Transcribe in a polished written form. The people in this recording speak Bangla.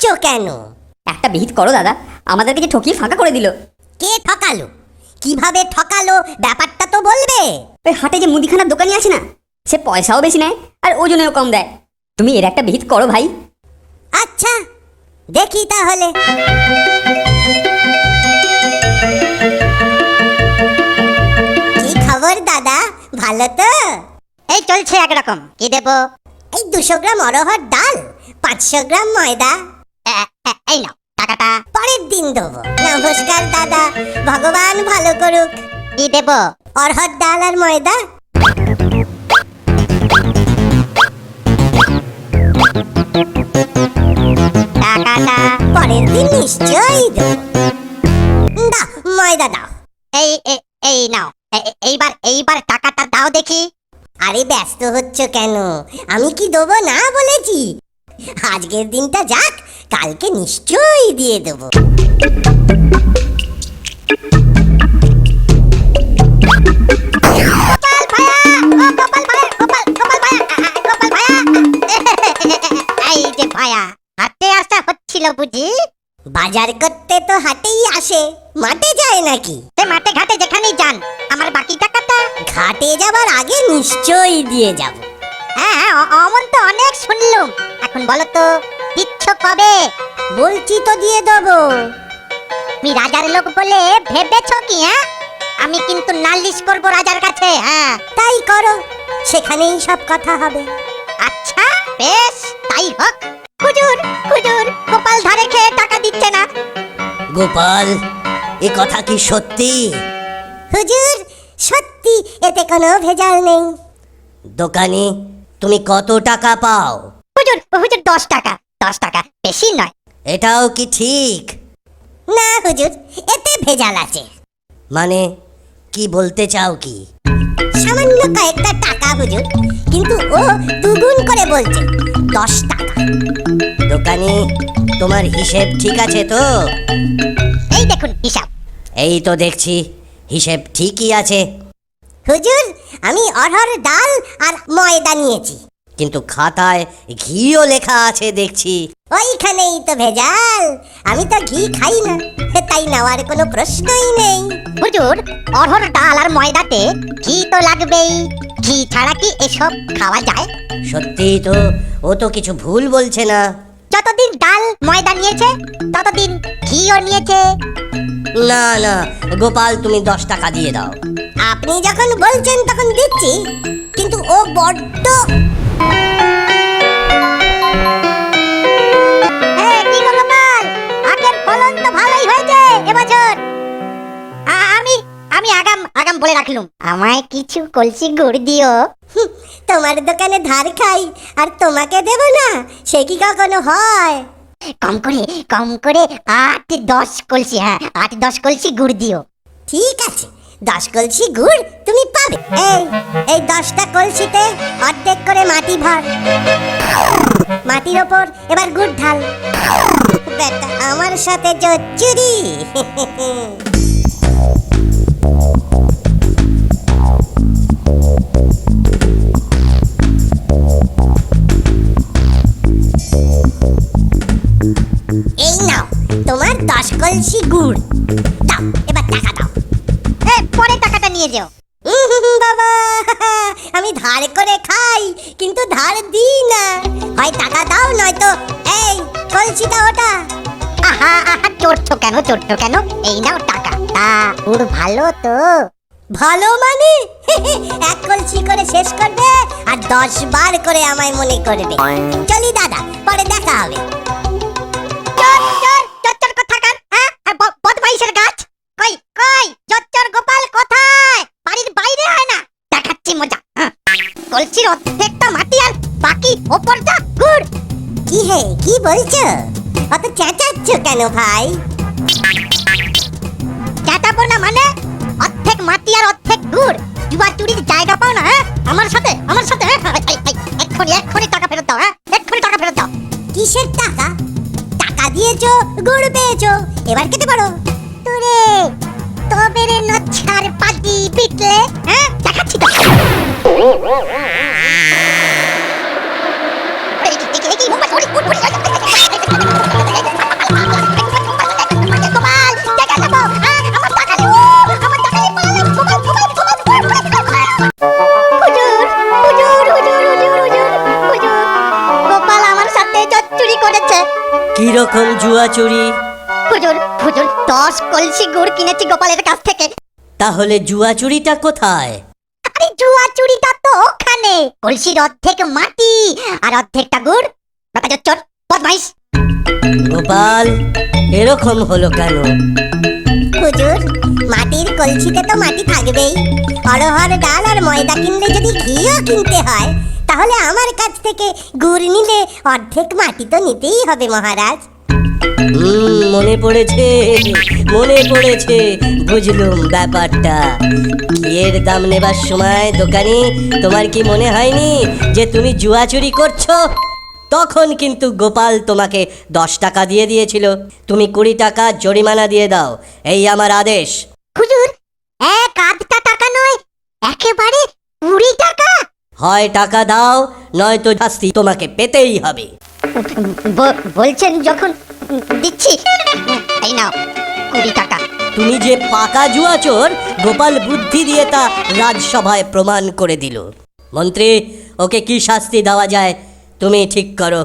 চেঁচাচ্ছ কেন? একটা বিহিত করো দাদা, আমাদেরকে যে ঠকিয়ে ফাঁকা করে দিল। কে ঠকালো? কিভাবে ঠকালো ব্যাপারটা তো বলবে। ওই হাটে যে মুদিখানার দোকানি আছে না, সে পয়সাও বেশি নেয় আর ওজনেও কম দেয়। তুমি এর একটা বিহিত করো ভাই। আচ্ছা দেখি তাহলে। কি খবর দাদা, ভালো তো? এই চলছে একরকম। কি দেব? এই 200 গ্রাম অরহর ডাল, 500 গ্রাম ময়দা। এই নাও টাকাটা। পরের দিন দেবো। নমস্কার দাদা, ভগবান ভালো করুক। কি দেব? অরহর ডাল আর ময়দা। টাকাটা পরের দিন নিশ্চয়ই দেবো। দাও ময়দা দাও। এই নাও। এইবার টাকাটা দাও দেখি। আরে ব্যস্ত হচ্ছ কেন? আমি কি দেবো না বলেছি? আজকের দিনটা যাক, কালকে নিশ্চয়ই দিয়ে দেবো। এই যে ভায়া, হাতে আসা হচ্ছিল বুঝি? বাজার করতে তো হাটেই আসে, মাঠে যায় নাকি? মাঠে ঘাটে যেখানেই যান, আমার বাকি টাকাটা। ঘাটে যাবার আগে নিশ্চয়ই দিয়ে যাব। হ্যাঁ, অমন তো অনেক শুনলুম। এখন বলো তো দিচ্ছ কবে? বলছি তো দিয়ে দেবো। তুমি রাজার লোক বলে ভেবেছ কি? হ্যাঁ, আমি কিন্তু নালিশ করব রাজার কাছে। হ্যাঁ, তাই করো, সেখানেই সব কথা হবে। আচ্ছা বেশ, তাই হোক। হুজুর হুজুর, গোপাল ধারে খেয়ে টাকা দিচ্ছে না। গোপাল, এ কথা কি সত্যি? হুজুর সত্যি, এতে কোনো ভেজাল নেই। দোকানি, তুমি কত টাকা পাও? হুজুর হুজুর 10 টাকা। 10 টাকা, বেশি নয়। এটাও কি ঠিক? না হুজুর, এতে ভেজাল আছে। মানে কি বলতে চাও কি? সামান্য কয়েকটা টাকা হুজুর, কিন্তু ও দুগুণ করে বলছে, 10 টাকা। দোকানি, তোমার হিসেব ঠিক আছে তো? এই দেখুন হিসাব। এই তো দেখছি হিসেব ঠিকই আছে, হুজুর আমি অরহর ডাল আর ময়দা নিয়েছি। কিন্তু খাতায় ঘিও লেখা আছে দেখছি। ওইখানেই তো ভেজাল। আমি তো ঘি খাই না, তাই নেওয়ার কোনো প্রশ্নই নেই। হুজুর, অরহর ডাল আর ময়দাতে ঘি তো লাগবেই। ঘি ছাড়া কি এসব খাওয়া যায়? সত্যি তো, ও তো কিছু ভুল বলছে না। যতদিন ডাল ময়দা নিয়েছে, ততদিন ঘিও নিয়েছে। না না গোপাল, তুমি 10 টাকা দিয়ে দাও। আপনি যখন বলছেন তখন দিচ্ছি, কিন্তু ও বড্ড। কি গো গোপাল, আগের ফলন তো ভালোই হয়েছে এবছর। আমি আগাম বলে রাখলুম, আমায় কিছু কলসি গুড় দিও। তোমার দোকানে ধার খাই আর তোমাকে দেব না, সে কি কখনো হয়? কম করে 8-10 কলসি। হ্যাঁ, 8-10 কলসি গুড় দিও। ঠিক আছে, 10 কলসি গুড় তুমি পাবে। এই 10টা কলসিতে অর্ধেক করে মাটি ভর। মাটির ওপর এবার গুড় ঢাল। বেটা আমার সাথে জোচ্চুরি। এই নাও তোমার 10 কলসি গুড়। দাও, এবার টাকা দাও। পরে টাকাটা নিয়ে যাও। বাবা, আমি ধার করে খাই, কিন্তু ধার দিই না। হয় টাকা দাও, নয়তো এই কলসিটা ওটা। আহা, চড়ছো কেন? এই নাও টাকা। তা গুড় ভালো তো? ভালো মানে? 1 কলসি করে শেষ করবে আর 10 বার করে আমায় মনে করবে। চলি দাদা, পরে দেখা হবে। চচ্চর কোথাকার? হ্যাঁ, বদমাইশের গাছ। কই চচ্চর গোপাল কোথায়? বাড়ির বাইরে হয় না? দেখাচ্ছি মজা। কলসির অর্ধেকটা মাটি আর বাকি ওপরটা গুড়। কি হে, কি বলছো? অত চেঁচাচ্ছ কেন ভাই? চেঁচাবো না মানে? অর্ধেক মাটি আর অর্ধেক গুড়। জুয়া চুরির জায়গা পাও না? হ্যাঁ, আমার সাথে এক্ষুনি টাকা ফেরত দাও। হ্যাঁ, এক্ষুনি টাকা ফেরত দাও। কিসের টাকা? টাকা দিয়েছো, গুড় পেয়েছো, এবার খেতে পারো। তোরে তবে রে নচ্ছার পাজি পিটলে। হ্যাঁ, দেখাচ্ছি তো। এই মোবাইল জুয়া চুরি। হুজুর হুজুর 10 কলসি গুড় কিনেছি গোপালের কাছ থেকে। তাহলে জুয়া চুরিটা কোথায়? আরে জুয়া চুরিটা তো ওখানে, কলসির অর্ধেক মাটি আর অর্ধেকটা গুড়। বাবা জোচ্চর বদমাইশ। গোপাল, এরকম হলো কেন? হুজুর, মাটির কলসিতে তো মাটি থাকবেই। অরহর ডাল আর ময়দা কিনলে যদি ঘিও কিনতে হয়, তাহলে আমার কাছ থেকে গুড় নিলে অর্ধেক মাটি তো নিতেই হবে মহারাজ। মনে পড়েছে, মনে পড়েছে, বুঝলুম ব্যাপারটা। ঘিয়ের দাম নেবার সময় দোকানি তোমার কি মনে হয়নি যে তুমি জুয়া চুরি করছো? তখন কিন্তু গোপাল তোমাকে 10 টাকা দিয়ে দিয়েছিল। তুমি 20 টাকা জরিমানা দিয়ে দাও, এই আমার আদেশ। হুজুর, এক আধটা টাকা নয়, একেবারে 20 টাকা। হয় টাকা দাও, নয়তো শাস্তি তোমাকে পেতেই হবে। বলছেন যখন দিচ্ছি। এই নাও 20 টাকা। তুমি যে পাকা জুয়া চোর, গোপাল বুদ্ধি দিয়ে তা রাজসভায় প্রমাণ করে দিল। মন্ত্রী, ওকে কি শাস্তি দেওয়া যায় তুমি ঠিক করো।